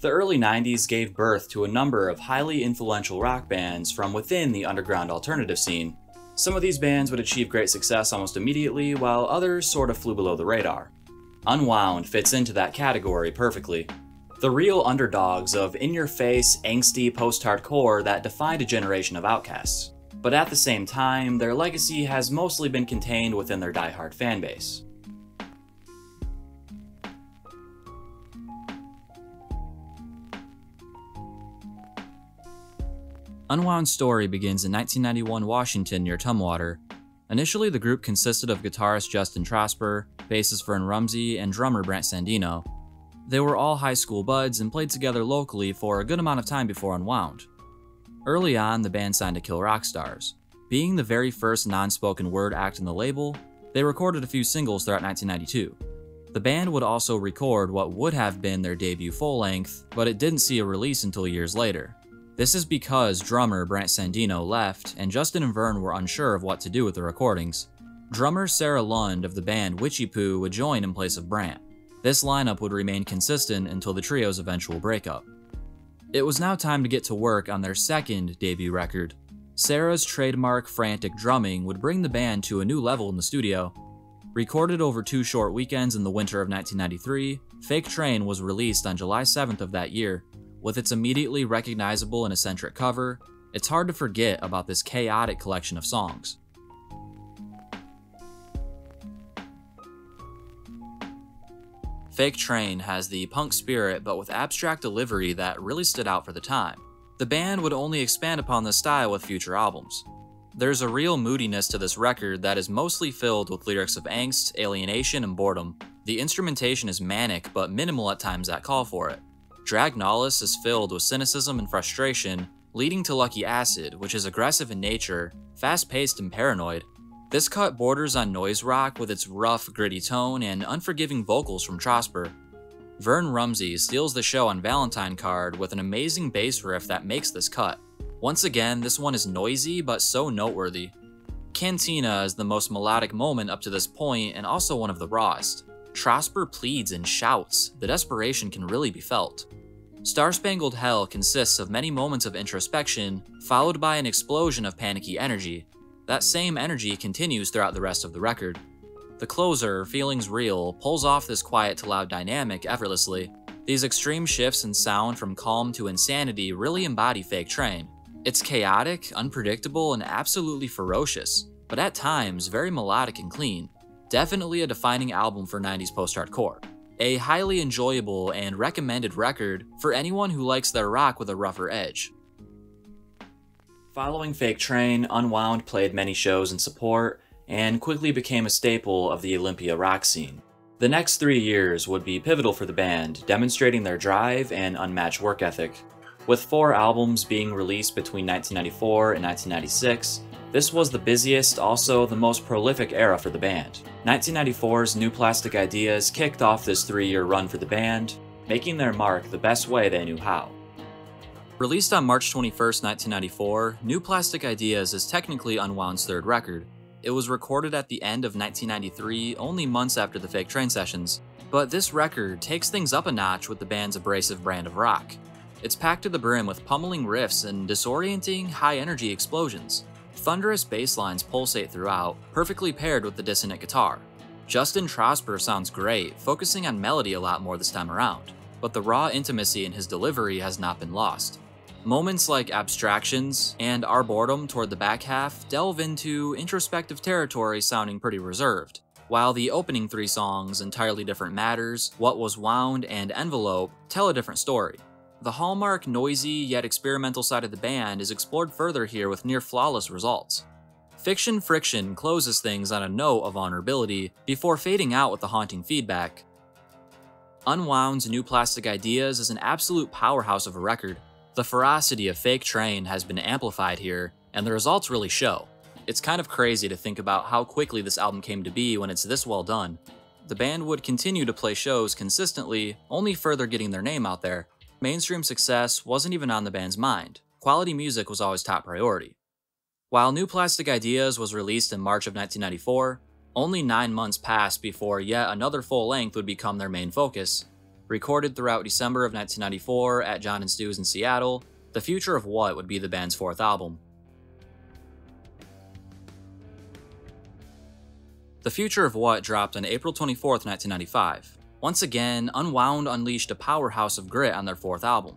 The early 90s gave birth to a number of highly influential rock bands from within the underground alternative scene. Some of these bands would achieve great success almost immediately, while others sort of flew below the radar. Unwound fits into that category perfectly. The real underdogs of in-your-face, angsty post-hardcore that defined a generation of outcasts. But at the same time, their legacy has mostly been contained within their diehard fanbase. Unwound Story begins in 1991 Washington near Tumwater. Initially, the group consisted of guitarist Justin Trosper, bassist Vern Rumsey, and drummer Brant Sandino. They were all high school buds and played together locally for a good amount of time before Unwound. Early on, the band signed to Kill Rock Stars. Being the very first non-spoken word act in the label, they recorded a few singles throughout 1992. The band would also record what would have been their debut full-length, but it didn't see a release until years later. This is because drummer Brant Sandino left, and Justin and Vern were unsure of what to do with the recordings. Drummer Sara Lund of the band Witchy Poo would join in place of Brant. This lineup would remain consistent until the trio's eventual breakup. It was now time to get to work on their second debut record. Sara's trademark frantic drumming would bring the band to a new level in the studio. Recorded over 2 short weekends in the winter of 1993, Fake Train was released on July 7th of that year. With its immediately recognizable and eccentric cover, it's hard to forget about this chaotic collection of songs. Fake Train has the punk spirit but with abstract delivery that really stood out for the time. The band would only expand upon this style with future albums. There's a real moodiness to this record that is mostly filled with lyrics of angst, alienation, and boredom. The instrumentation is manic but minimal at times that call for it. Dragnolus is filled with cynicism and frustration, leading to Lucky Acid, which is aggressive in nature, fast-paced and paranoid. This cut borders on noise rock with its rough, gritty tone and unforgiving vocals from Trosper. Vern Rumsey steals the show on Valentine Card with an amazing bass riff that makes this cut. Once again, this one is noisy but so noteworthy. Cantina is the most melodic moment up to this point and also one of the rawest. Trosper pleads and shouts, the desperation can really be felt. Star Spangled Hell consists of many moments of introspection, followed by an explosion of panicky energy. That same energy continues throughout the rest of the record. The closer, Feelings Real, pulls off this quiet to loud dynamic effortlessly. These extreme shifts in sound from calm to insanity really embody Fake Train. It's chaotic, unpredictable, and absolutely ferocious, but at times very melodic and clean. Definitely a defining album for 90s post-hardcore. A highly enjoyable and recommended record for anyone who likes their rock with a rougher edge. Following Fake Train, Unwound played many shows in support, and quickly became a staple of the Olympia rock scene. The next 3 years would be pivotal for the band, demonstrating their drive and unmatched work ethic. With 4 albums being released between 1994 and 1996, this was the busiest, also the most prolific era for the band. 1994's New Plastic Ideas kicked off this 3-year run for the band, making their mark the best way they knew how. Released on March 21st, 1994, New Plastic Ideas is technically Unwound's 3rd record. It was recorded at the end of 1993, only months after the Fake Train sessions, but this record takes things up a notch with the band's abrasive brand of rock. It's packed to the brim with pummeling riffs and disorienting, high-energy explosions. Thunderous bass lines pulsate throughout, perfectly paired with the dissonant guitar. Justin Trosper sounds great, focusing on melody a lot more this time around, but the raw intimacy in his delivery has not been lost. Moments like Abstractions and Our Boredom toward the back half delve into introspective territory sounding pretty reserved, while the opening 3 songs, Entirely Different Matters, What Was Wound, and Envelope, tell a different story. The hallmark, noisy, yet experimental side of the band is explored further here with near-flawless results. Fiction Friction closes things on a note of vulnerability before fading out with the haunting feedback. Unwound's New Plastic Ideas is an absolute powerhouse of a record. The ferocity of Fake Train has been amplified here, and the results really show. It's kind of crazy to think about how quickly this album came to be when it's this well done. The band would continue to play shows consistently, only further getting their name out there. Mainstream success wasn't even on the band's mind. Quality music was always top priority. While New Plastic Ideas was released in March of 1994, only 9 months passed before yet another full length would become their main focus. Recorded throughout December of 1994 at John and Stu's in Seattle, The Future of What would be the band's fourth album. The Future of What dropped on April 24, 1995. Once again, Unwound unleashed a powerhouse of grit on their fourth album.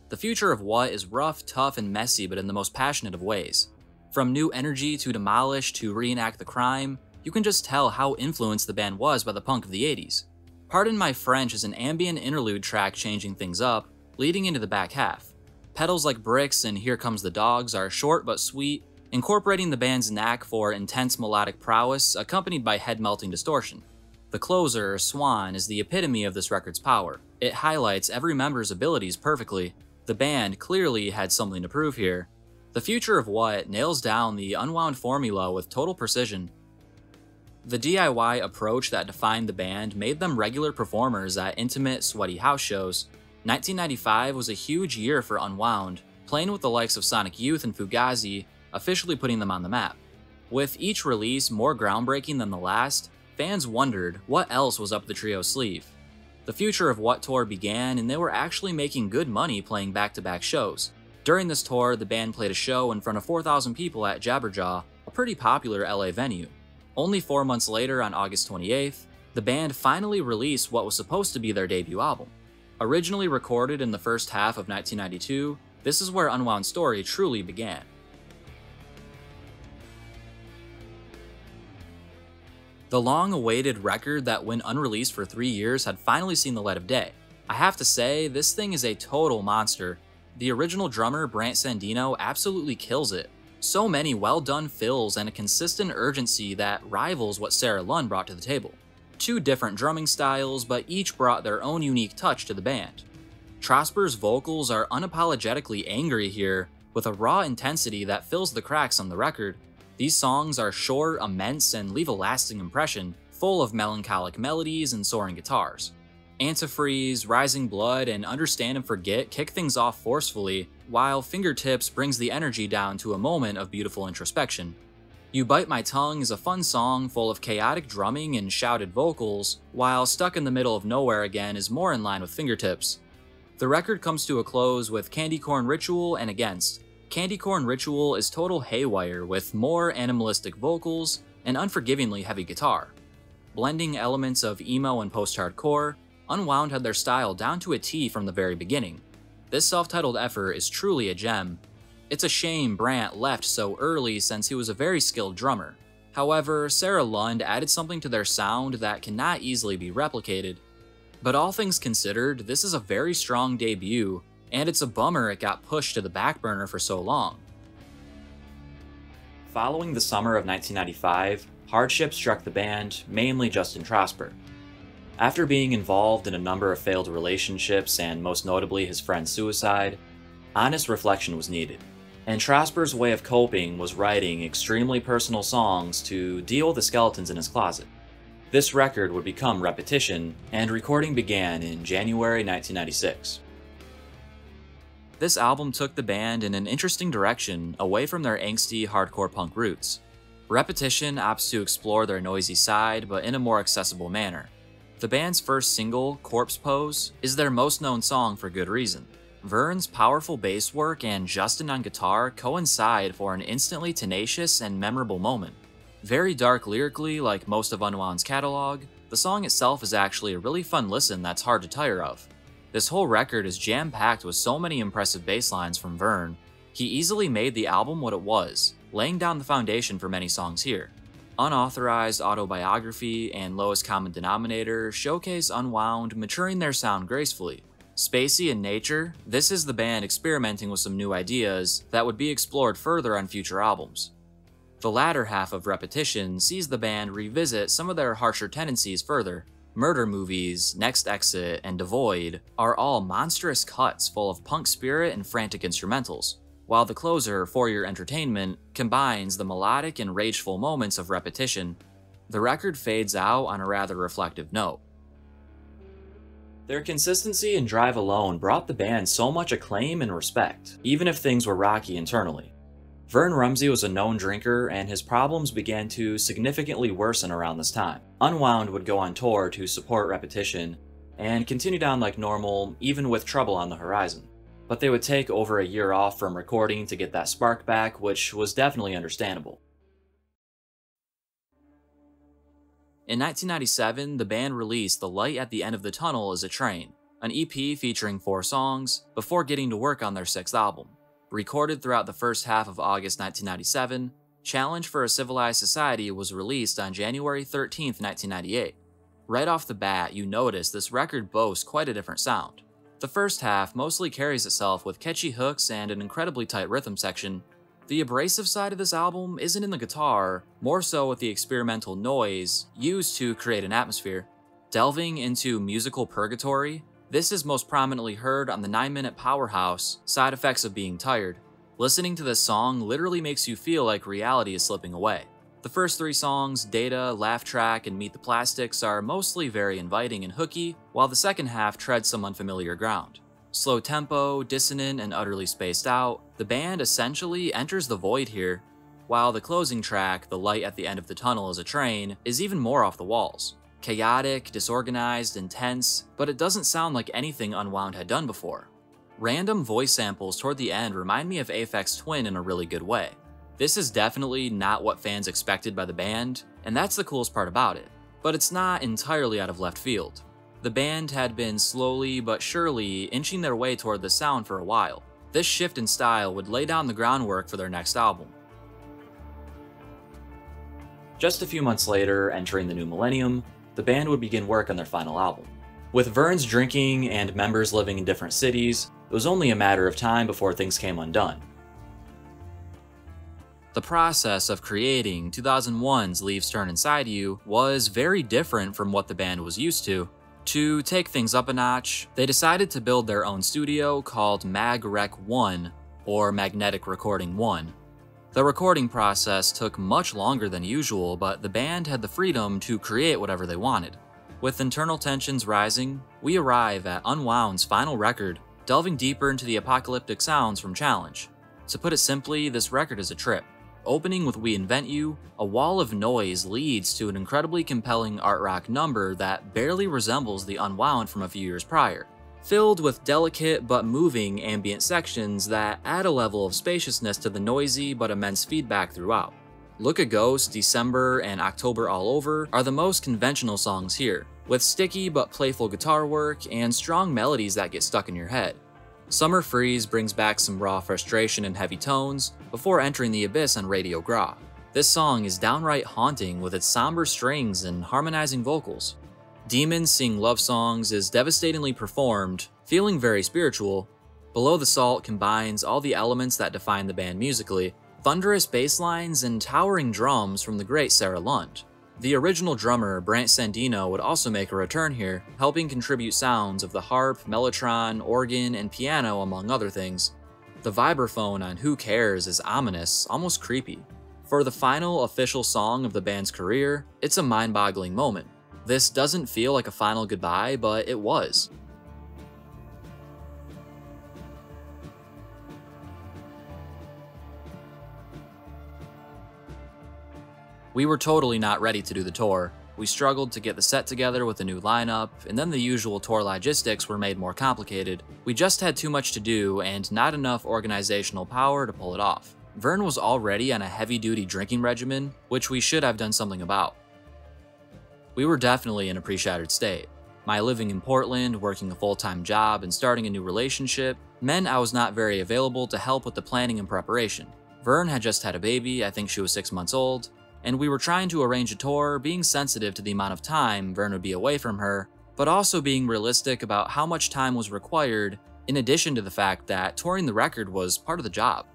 The Future of What is rough, tough, and messy, but in the most passionate of ways. From New Energy to Demolish to Reenact the Crime, you can just tell how influenced the band was by the punk of the 80s. Pardon My French is an ambient interlude track changing things up, leading into the back half. Pedals Like Bricks and Here Comes the Dogs are short but sweet, incorporating the band's knack for intense melodic prowess accompanied by head-melting distortion. The closer, Swan, is the epitome of this record's power. It highlights every member's abilities perfectly. The band clearly had something to prove here. The Future of What nails down the Unwound formula with total precision. The DIY approach that defined the band made them regular performers at intimate, sweaty house shows. 1995 was a huge year for Unwound, playing with the likes of Sonic Youth and Fugazi, officially putting them on the map. With each release more groundbreaking than the last, fans wondered what else was up the trio's sleeve. The Future of What tour began, and they were actually making good money playing back-to-back shows. During this tour, the band played a show in front of 4,000 people at Jabberjaw, a pretty popular LA venue. Only 4 months later, on August 28th, the band finally released what was supposed to be their debut album. Originally recorded in the first half of 1992, this is where Unwound Story truly began. The long-awaited record that went unreleased for 3 years had finally seen the light of day. I have to say, this thing is a total monster. The original drummer, Brant Sandino, absolutely kills it. So many well-done fills and a consistent urgency that rivals what Sara Lund brought to the table. Two different drumming styles, but each brought their own unique touch to the band. Trosper's vocals are unapologetically angry here, with a raw intensity that fills the cracks on the record. These songs are short, immense, and leave a lasting impression, full of melancholic melodies and soaring guitars. Antifreeze, Rising Blood, and Understand and Forget kick things off forcefully, while Fingertips brings the energy down to a moment of beautiful introspection. You Bite My Tongue is a fun song full of chaotic drumming and shouted vocals, while Stuck in the Middle of Nowhere Again is more in line with Fingertips. The record comes to a close with Candy Corn Ritual and Against. Candy Corn Ritual is total haywire with more animalistic vocals and unforgivingly heavy guitar. Blending elements of emo and post-hardcore, Unwound had their style down to a T from the very beginning. This self-titled effort is truly a gem. It's a shame Brant left so early since he was a very skilled drummer. However, Sara Lund added something to their sound that cannot easily be replicated. But all things considered, this is a very strong debut, and it's a bummer it got pushed to the back burner for so long. Following the summer of 1995, hardship struck the band, mainly Justin Trosper. After being involved in a number of failed relationships and most notably his friend's suicide, honest reflection was needed. And Trosper's way of coping was writing extremely personal songs to deal with the skeletons in his closet. This record would become Repetition, and recording began in January 1996. This album took the band in an interesting direction away from their angsty hardcore punk roots. Repetition opts to explore their noisy side, but in a more accessible manner. The band's first single, Corpse Pose, is their most known song for good reason. Vern's powerful bass work and Justin on guitar coincide for an instantly tenacious and memorable moment. Very dark lyrically, like most of Unwound's catalog, the song itself is actually a really fun listen that's hard to tire of. This whole record is jam-packed with so many impressive bass lines from Vern. He easily made the album what it was, laying down the foundation for many songs here. Unauthorized Autobiography and Lowest Common Denominator showcase Unwound maturing their sound gracefully. Spacey in nature, this is the band experimenting with some new ideas that would be explored further on future albums. The latter half of Repetition sees the band revisit some of their harsher tendencies further. Murder Movies, Next Exit, and Devoid are all monstrous cuts full of punk spirit and frantic instrumentals, while the closer, For Your Entertainment, combines the melodic and rageful moments of Repetition. The record fades out on a rather reflective note. Their consistency and drive alone brought the band so much acclaim and respect, even if things were rocky internally. Vern Rumsey was a known drinker, and his problems began to significantly worsen around this time. Unwound would go on tour to support Repetition, and continued on like normal, even with trouble on the horizon. But they would take over a year off from recording to get that spark back, which was definitely understandable. In 1997, the band released The Light at the End of the Tunnel Is a Train, an EP featuring 4 songs, before getting to work on their 6th album. Recorded throughout the first half of August 1997, Challenge for a Civilized Society was released on January 13, 1998. Right off the bat, you notice this record boasts quite a different sound. The first half mostly carries itself with catchy hooks and an incredibly tight rhythm section. The abrasive side of this album isn't in the guitar, more so with the experimental noise used to create an atmosphere. Delving into musical purgatory, this is most prominently heard on the 9-minute powerhouse, Side Effects of Being Tired. Listening to this song literally makes you feel like reality is slipping away. The first 3 songs, Data, Laugh Track, and Meet the Plastics, are mostly very inviting and hooky, while the second half treads some unfamiliar ground. Slow tempo, dissonant, and utterly spaced out, the band essentially enters the void here, while the closing track, The Light at the End of the Tunnel Is a Train, is even more off the walls. Chaotic, disorganized, intense, but it doesn't sound like anything Unwound had done before. Random voice samples toward the end remind me of Aphex Twin in a really good way. This is definitely not what fans expected by the band, and that's the coolest part about it, but it's not entirely out of left field. The band had been slowly but surely inching their way toward the sound for a while. This shift in style would lay down the groundwork for their next album. Just a few months later, entering the new millennium, the band would begin work on their final album. With Vern's drinking and members living in different cities, it was only a matter of time before things came undone. The process of creating 2001's Leaves Turn Inside You was very different from what the band was used to. To take things up a notch, they decided to build their own studio called MagRec 1, or Magnetic Recording 1. The recording process took much longer than usual, but the band had the freedom to create whatever they wanted. With internal tensions rising, we arrive at Unwound's final record, delving deeper into the apocalyptic sounds from Challenge. To put it simply, this record is a trip. Opening with We Invent You, a wall of noise leads to an incredibly compelling art rock number that barely resembles the Unwound from a few years prior, filled with delicate but moving ambient sections that add a level of spaciousness to the noisy but immense feedback throughout. Look a Ghost, December, and October All Over are the most conventional songs here, with sticky but playful guitar work and strong melodies that get stuck in your head. Summer Freeze brings back some raw frustration and heavy tones before entering the abyss on Radio Gras. This song is downright haunting with its somber strings and harmonizing vocals. Demons Sing Love Songs is devastatingly performed, feeling very spiritual. Below the Salt combines all the elements that define the band musically, thunderous bass lines and towering drums from the great Sara Lund. The original drummer, Brant Sandino, would also make a return here, helping contribute sounds of the harp, mellotron, organ, and piano, among other things. The vibraphone on Who Cares is ominous, almost creepy. For the final official song of the band's career, it's a mind-boggling moment. This doesn't feel like a final goodbye, but it was. We were totally not ready to do the tour. We struggled to get the set together with a new lineup, and then the usual tour logistics were made more complicated. We just had too much to do and not enough organizational power to pull it off. Vern was already on a heavy-duty drinking regimen, which we should have done something about. We were definitely in a pre-shattered state. My living in Portland, working a full-time job, and starting a new relationship meant I was not very available to help with the planning and preparation. Vern had just had a baby, I think she was 6 months old, and we were trying to arrange a tour, being sensitive to the amount of time Vern would be away from her, but also being realistic about how much time was required, in addition to the fact that touring the record was part of the job.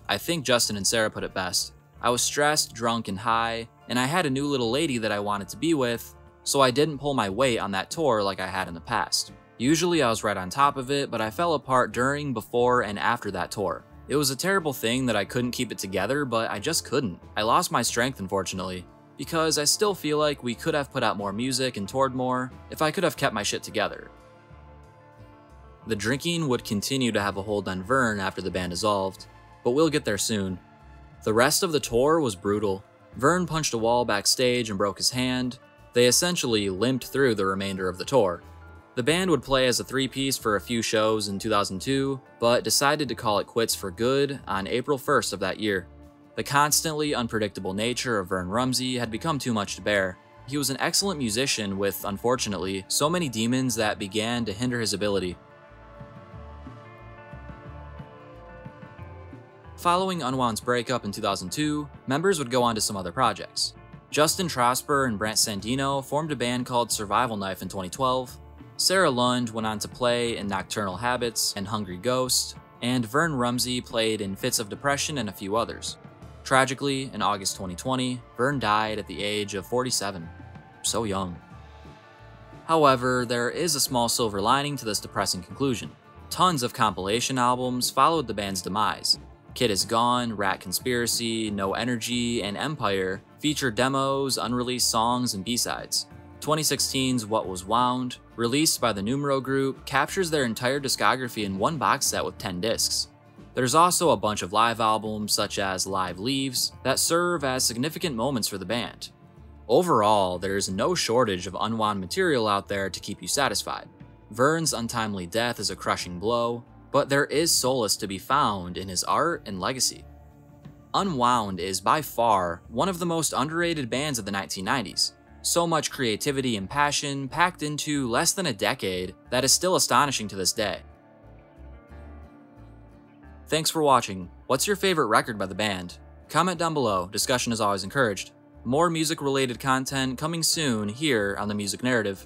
I think Justin and Sara put it best. I was stressed, drunk, and high, and I had a new little lady that I wanted to be with, so I didn't pull my weight on that tour like I had in the past. Usually I was right on top of it, but I fell apart during, before, and after that tour. It was a terrible thing that I couldn't keep it together, but I just couldn't. I lost my strength, unfortunately, because I still feel like we could have put out more music and toured more if I could have kept my shit together. The drinking would continue to have a hold on Vern after the band dissolved, but we'll get there soon. The rest of the tour was brutal. Vern punched a wall backstage and broke his hand. They essentially limped through the remainder of the tour. The band would play as a three-piece for a few shows in 2002, but decided to call it quits for good on April 1st of that year. The constantly unpredictable nature of Vern Rumsey had become too much to bear. He was an excellent musician with, unfortunately, so many demons that began to hinder his ability. Following Unwound's breakup in 2002, members would go on to some other projects. Justin Trosper and Brant Sandino formed a band called Survival Knife in 2012, Sara Lund went on to play in Nocturnal Habits and Hungry Ghost, and Vern Rumsey played in Fits of Depression and a few others. Tragically, in August 2020, Vern died at the age of 47. So young. However, there is a small silver lining to this depressing conclusion. Tons of compilation albums followed the band's demise. Kid Is Gone, Rat Conspiracy, No Energy, and Empire featured demos, unreleased songs, and B-sides. 2016's What Was Wound, released by the Numero Group, captures their entire discography in one box set with 10 discs. There's also a bunch of live albums, such as Live Leaves, that serve as significant moments for the band. Overall, there's no shortage of Unwound material out there to keep you satisfied. Vern's untimely death is a crushing blow, but there is solace to be found in his art and legacy. Unwound is by far one of the most underrated bands of the 1990s. So much creativity and passion packed into less than a decade that is still astonishing to this day. Thanks for watching. What's your favorite record by the band? Comment down below, discussion is always encouraged. More music-related content coming soon here on The Music Narrative.